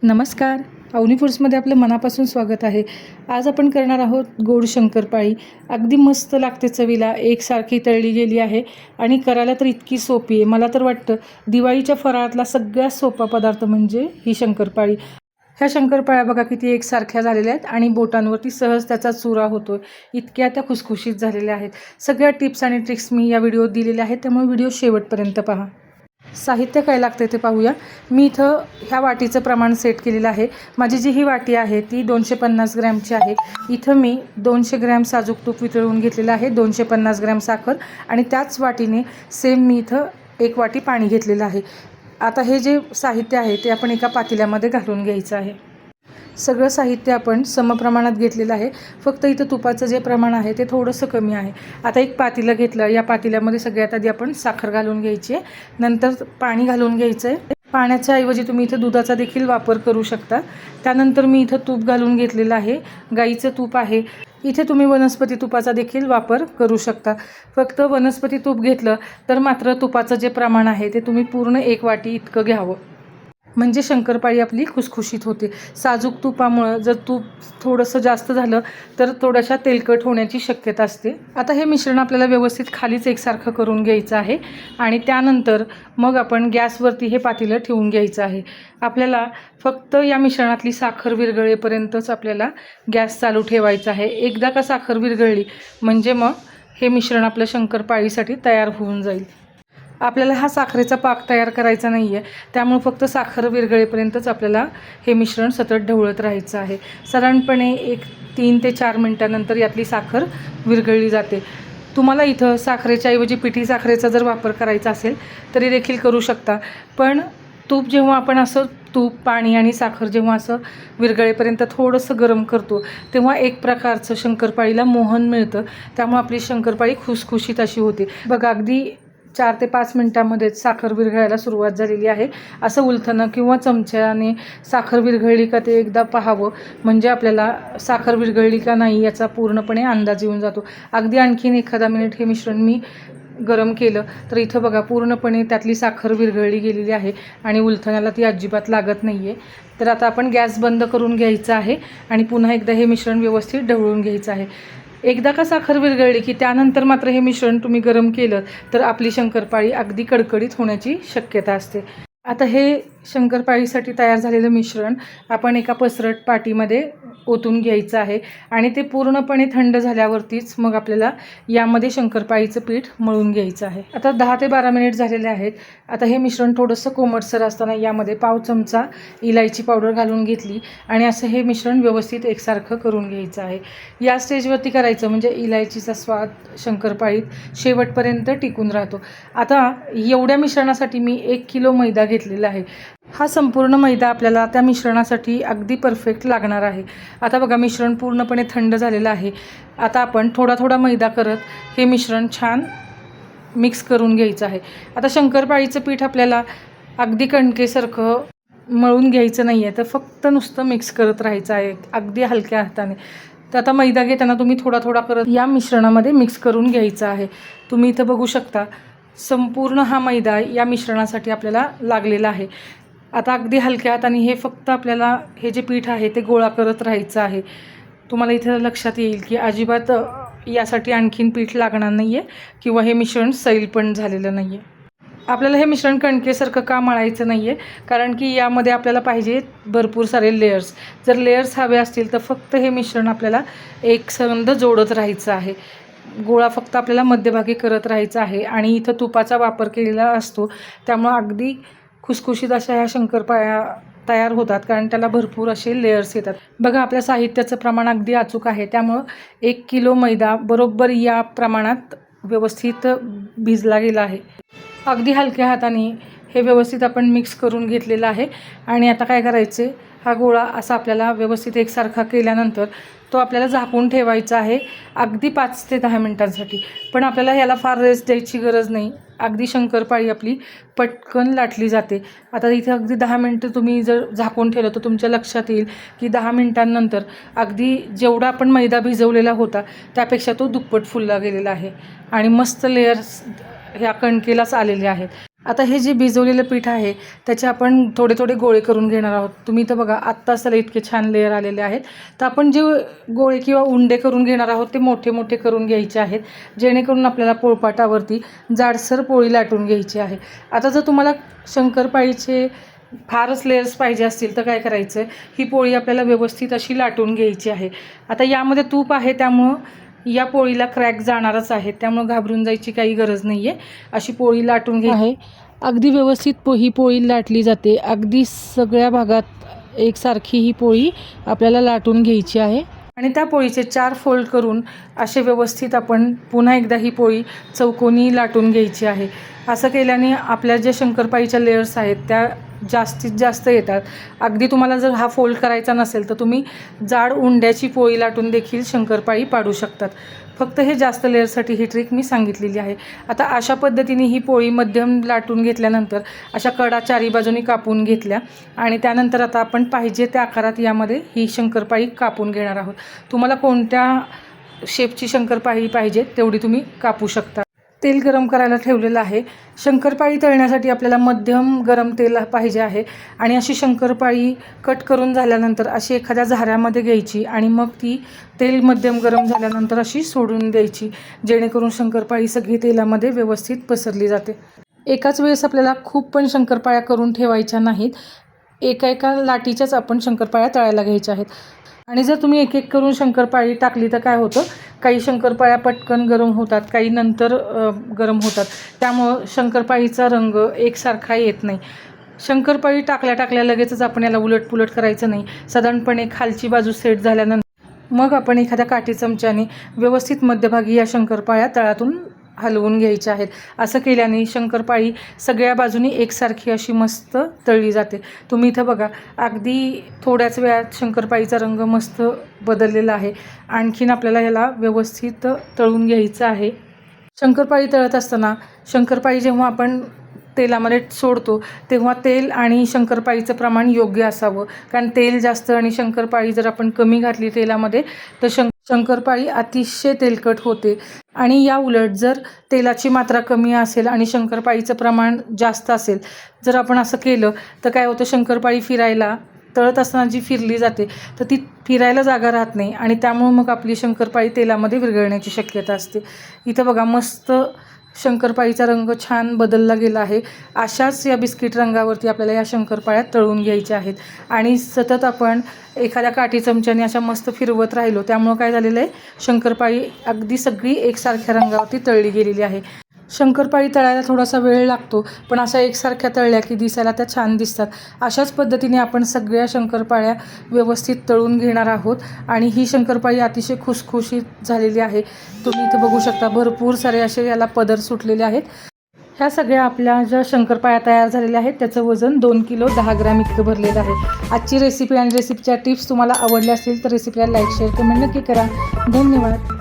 नमस्कार. अवनी फूड्समध्ये आपलं मनापासून स्वागत आहे. आज आपण करणार आहोत गोड शंकरपाळी. अगदी मस्त लागते चवीला, एकसारखी तळली गेली आहे आणि करायला तर इतकी सोपी आहे. मला तर वाटतं दिवाळीच्या फराळातला सगळ्यात सोपा पदार्थ म्हणजे ही शंकरपाळी. ह्या शंकरपाळ्या बघा किती एकसारख्या झालेल्या आहेत आणि बोटांवरती सहज त्याचा चुरा होतो. इतक्या त्या खुसखुशीत झालेल्या आहेत. सगळ्या टिप्स आणि ट्रिक्स मी या व्हिडिओत दिलेल्या आहेत, त्यामुळे व्हिडिओ शेवटपर्यंत पहा. साहित्य काय लागते ते पाहूया. मी इथं ह्या वाटीचं प्रमाण सेट केलेलं आहे. माझी जी ही वाटी आहे ती 250 ग्रॅमची आहे. इथं मी 200 ग्रॅम साजूक तूप वितळवून घेतलेलं आहे, 250 ग्रॅम साखर आणि त्याच वाटीने सेम मी इथं 1 वाटी पाणी घेतलेलं आहे. आता हे जे साहित्य आहे ते आपण एका पातेल्यामध्ये घालून घ्यायचं आहे. सगळं साहित्य आपण समप्रमाणात घेतलेलं आहे. फक्त इथं तुपाचं जे प्रमाण आहे ते थोडंसं कमी आहे. आता एक पातेलं घेतलं. या पातेल्यामध्ये सगळ्यात आधी आपण साखर घालून घ्यायची आहे, नंतर पाणी घालून घ्यायचं आहे. पाण्याच्या ऐवजी तुम्ही इथं दुधाचा देखील वापर करू शकता. त्यानंतर मी इथं तूप घालून घेतलेलं आहे, गाईचं तूप आहे. इथे तुम्ही वनस्पती तुपाचा देखील वापर करू शकता. फक्त वनस्पती तूप घेतलं तर मात्र तुपाचं जे प्रमाण आहे ते तुम्ही पूर्ण 1 वाटी इतकं घ्यावं, म्हणजे शंकरपाळी आपली खुसखुशीत होते. साजूक तुपामुळं जर तूप थोडंसं जास्त झालं तर थोड्याशा तेलकट होण्याची शक्यता असते. आता हे मिश्रण आपल्याला व्यवस्थित खालीच एकसारखं करून घ्यायचं आहे आणि त्यानंतर मग आपण गॅसवरती हे पातेलं ठेवून घ्यायचं आहे. आपल्याला फक्त या मिश्रणातली साखर विरघळेपर्यंतच आपल्याला गॅस चालू ठेवायचा आहे. एकदा का साखर विरघळली म्हणजे मग हे मिश्रण आपलं शंकरपाळीसाठी तयार होऊन जाईल. आपल्याला हा साखरेचा पाक तयार करायचा नाही आहे, त्यामुळे फक्त साखर विरघळेपर्यंतच आपल्याला हे मिश्रण सतत ढवळत राहायचं आहे. साधारणपणे 3 ते 4 मिनटानंतर यातली साखर विरघळली जाते. तुम्हाला इथं साखरेच्या ऐवजी पिठी साखरेचा जर वापर करायचा असेल तरी देखील करू शकता. पण तूप जेव्हा आपण असं तूप, पाणी आणि साखर जेव्हा असं विरघळेपर्यंत थोडंसं गरम करतो तेव्हा एक प्रकारचं शंकरपाळीला मोहन मिळतं. त्यामुळे आपली शंकरपाळी खुसखुशीत अशी होते. बघा अगदी 4 ते 5 मिनटामध्येच साखर विरघळायला सुरुवात झालेली आहे. असं उलथणं किंवा चमच्याने साखर विरघळली का ते एकदा पाहावं, म्हणजे आपल्याला साखर विरघळली का नाही याचा पूर्णपणे अंदाज येऊन जातो. अगदी आणखीन एखादा मिनिट हे मिश्रण मी गरम केलं तर इथं बघा पूर्णपणे त्यातली साखर विरघळली गेलेली आहे आणि उलथण्याला ती अजिबात लागत नाही आहे. तर आता आपण गॅस बंद करून घ्यायचा आहे आणि पुन्हा एकदा हे मिश्रण व्यवस्थित ढवळून घ्यायचं आहे. एकदा का साखर विरघळली की त्यानंतर मात्र हे मिश्रण तुम्ही गरम केलं तर आपली शंकरपाळी अगदी कडकडीत होण्याची शक्यता असते. आता हे शंकरपाळीसाठी तयार झालेलं मिश्रण आपण एका पसरट पाटीमध्ये ओतून घ्यायचं आहे आणि ते पूर्णपणे थंड झाल्यावरतीच मग आपल्याला यामध्ये शंकरपाळीचं पीठ मळून घ्यायचं आहे. आता 10 ते 12 मिनिट झालेले आहेत. आता हे मिश्रण थोडंसं कोमटसर असताना यामध्ये पाव चमचा इलायची पावडर घालून घेतली आणि असं हे मिश्रण व्यवस्थित एकसारखं करून घ्यायचं आहे. या स्टेजवरती करायचं म्हणजे इलायचीचा स्वाद शंकरपाळीत शेवटपर्यंत टिकून राहतो. आता एवढ्या मिश्रणासाठी मी 1 किलो मैदा घेतलेला आहे. हा संपूर्ण मैदा आपल्याला त्या मिश्रणासाठी अगदी परफेक्ट लागणार आहे. आता बघा मिश्रण पूर्णपणे थंड झालेलं आहे. आता आपण थोडा थोडा मैदा करत हे मिश्रण छान मिक्स करून घ्यायचं आहे. आता शंकरपाळीचं पीठ आपल्याला अगदी कणकेसारखं मळून घ्यायचं नाही आहे, तर फक्त नुसतं मिक्स करत राहायचं आहे अगदी हलक्या हाताने. तर आता मैदा घेताना तुम्ही थोडा थोडा करत या मिश्रणामध्ये मिक्स करून घ्यायचं आहे. तुम्ही इथं बघू शकता संपूर्ण हा मैदा या मिश्रणासाठी आपल्याला लागलेला आहे. आता अगदी हलक्या हाताने हे फक्त आपल्याला हे जे पीठ आहे ते गोळा करत राहायचं आहे. तुम्हाला इथं लक्षात येईल की अजिबात यासाठी आणखीन पीठ लागणार नाही आहे किंवा हे मिश्रण सैल पण झालेलं नाही आहे. आपल्याला हे मिश्रण कणकेसारखं का मळायचं नाही आहे, कारण की यामध्ये आपल्याला पाहिजे भरपूर सारे लेयर्स. जर लेयर्स हवे असतील तर फक्त हे मिश्रण आपल्याला एकसंध जोडत राहायचं आहे. गोळा फक्त आपल्याला मध्यभागी करत राहायचा आहे आणि इथं तुपाचा वापर केलेला असतो, त्यामुळं अगदी खुसखुशीत अशा ह्या शंकरपाळ्या तयार होतात, कारण त्याला भरपूर असे लेयर्स येतात. बघा आपल्या साहित्याचं प्रमाण अगदी अचूक आहे, त्यामुळं 1 किलो मैदा बरोबर या प्रमाणात व्यवस्थित भिजला गेला आहे. अगदी हलक्या हाताने हे व्यवस्थित आपण मिक्स करून घेतलेलं आहे आणि आता काय करायचे, हा गोळा असा आपल्याला व्यवस्थित एकसारखा केल्यानंतर तो आपल्याला झाकून ठेवायचा आहे अगदी 5 ते 10 मिनटांसाठी. पण आपल्याला ह्याला फार रेस्ट द्यायची गरज नाही. अगदी शंकरपाळी आपली पटकन लाटली जाते. आता इथे अगदी 10 मिनटं तुम्ही जर झाकून ठेवलं तर तुमच्या लक्षात येईल की 10 मिनटांनंतर अगदी जेवढा आपण मैदा भिजवलेला होता त्यापेक्षा तो दुप्पट फुलला गेलेला आहे आणि मस्त लेयर्स ह्या कणकेलाच आलेले आहेत. आता हे जे भिजवलेलं पीठ आहे त्याचे आपण थोडे थोडे गोळे करून घेणार आहोत. तुम्ही तर बघा आत्ता असताना इतके छान लेअर आलेले आहेत. तर आपण जे गोळे किंवा उंडे करून घेणार आहोत ते मोठे मोठे करून घ्यायचे आहेत, जेणेकरून आपल्याला पोळपाटावरती जाडसर पोळी लाटून घ्यायची आहे. आता जर तुम्हाला शंकरपाळीचे फारच लेयर्स पाहिजे असतील तर काय करायचं, ही पोळी आपल्याला व्यवस्थित अशी लाटून घ्यायची आहे. आता यामध्ये तूप आहे त्यामुळं या पोळीला क्रॅक जाणारच आहे, त्यामुळं घाबरून जायची काही गरज नाही आहे. अशी पोळी लाटून घ्यायची आहे. अगदी व्यवस्थित ही पोळी लाटली जाते. अगदी सगळ्या भागात एकसारखी ही पोळी आपल्याला लाटून घ्यायची आहे. आणि त्या पोळीचे 4 फोल्ड करून असे व्यवस्थित आपण पुन्हा एकदा ही पोळी चौकोनी लाटून घ्यायची आहे. असं केल्याने आपल्या ज्या शंकरपाळीच्या लेयर्स आहेत त्या जास्तीत जास्त येतात. अगदी तुम्हाला जर हा फोल्ड करायचा नसेल तर तुम्ही जाड उंड्याची पोळी लाटून देखील शंकरपाळी पाडू शकतात. फक्त हे जास्त लेअरसाठी ही ट्रिक मी सांगितलेली आहे. आता अशा पद्धतीने ही पोळी मध्यम लाटून घेतल्यानंतर अशा कडा चारी बाजूनी कापून घेतल्या आणि त्यानंतर आता आपण पाहिजे त्या आकारात यामध्ये ही शंकरपाळी कापून घेणार आहोत. तुम्हाला कोणत्या शेपची शंकरपाळी पाहिजे तेवढी तुम्ही कापू शकता. तेल गरम करायला ठेवलेलं आहे. शंकरपाळी तळण्यासाठी आपल्याला मध्यम गरम तेल पाहिजे आहे. आणि अशी शंकरपाळी कट करून झाल्यानंतर अशी एखाद्या झाऱ्यामध्ये घ्यायची आणि मग ती तेल मध्यम गरम झाल्यानंतर अशी सोडून द्यायची, जेणेकरून शंकरपाळी सगळी तेलामध्ये व्यवस्थित पसरली जाते. एकाच वेळेस आपल्याला खूप पण शंकरपाळ्या करून ठेवायच्या नाहीत. एका लाटीच्याच आपण शंकरपाळ्या तळायला घ्यायच्या आहेत. आणि जर तुम्ही एक एक करून शंकरपाळी टाकली तर काय होतं, काही शंकरपाळ्या पटकन गरम होतात, काही नंतर गरम होतात. त्यामुळं शंकरपाळीचा रंग एकसारखा येत नाही. शंकरपाळी टाकल्या लगेचच आपण याला उलटपुलट करायचं नाही. साधारणपणे खालची बाजू सेट झाल्यानंतर मग आपण एखाद्या काठी चमच्याने व्यवस्थित मध्यभागी या शंकरपाळ्या तळातून हलवून घ्यायच्या आहेत. असं केल्याने शंकरपाळी सगळ्या बाजूनी एकसारखी अशी मस्त तळली जाते. तुम्ही इथं बघा अगदी थोड्याच वेळात शंकरपाळीचा रंग मस्त बदललेला आहे. आणखीन आपल्याला याला व्यवस्थित तळून घ्यायचं आहे. शंकरपाळी तळत असताना शंकरपाळी जेव्हा आपण तेलामध्ये सोडतो तेव्हा तेल आणि शंकरपाळीचं प्रमाण योग्य असावं. कारण तेल जास्त आणि शंकरपाळी जर आपण कमी घातली तेलामध्ये तर शंकरपाळी अतिशय तेलकट होते. आणि या उलट जर तेलाची मात्रा कमी असेल आणि शंकरपाळीचं प्रमाण जास्त असेल, जर आपण असं केलं तर काय होतं, शंकरपाळी फिरायला तळत असताना जी फिरली जाते तर ती फिरायला जागा राहत नाही आणि त्यामुळे मग आपली शंकरपाळी तेलामध्ये विरघळण्याची शक्यता असते. इथं बघा मस्त शंकरपाळीचा रंग छान बदलला गेला आहे. अशाच या बिस्किट रंगावरती आपल्याला या शंकरपाळ्या तळून घ्यायच्या आहेत. आणि सतत आपण एखाद्या काठी चमच्याने अशा मस्त फिरवत राहिलो त्यामुळं काय झालेलं आहे, शंकरपाळी अगदी सगळी एकसारख्या रंगावरती तळली गेलेली आहे. शंकरपाळी तळायला थोडासा वेळ लागतो, पण अशा एकसारख्या तळल्या की दिसायला त्या छान दिसतात. अशाच पद्धतीने आपण सगळ्या शंकरपाळ्या व्यवस्थित तळून घेणार आहोत. आणि ही शंकरपाळी अतिशय खुसखुशीत झालेली आहे. तुम्ही इथं बघू शकता भरपूर सारे असे याला पदर सुटलेले आहेत. ह्या सगळ्या आपल्या ज्या शंकरपाळ्या तयार झालेल्या आहेत त्याचं वजन 2 किलो 10 ग्रॅम इतकं भरलेलं आहे. आजची रेसिपी आणि रेसिपीच्या टिप्स तुम्हाला आवडल्या असतील तर रेसिपीला लाईक शेअर कमेंट नक्की करा. धन्यवाद.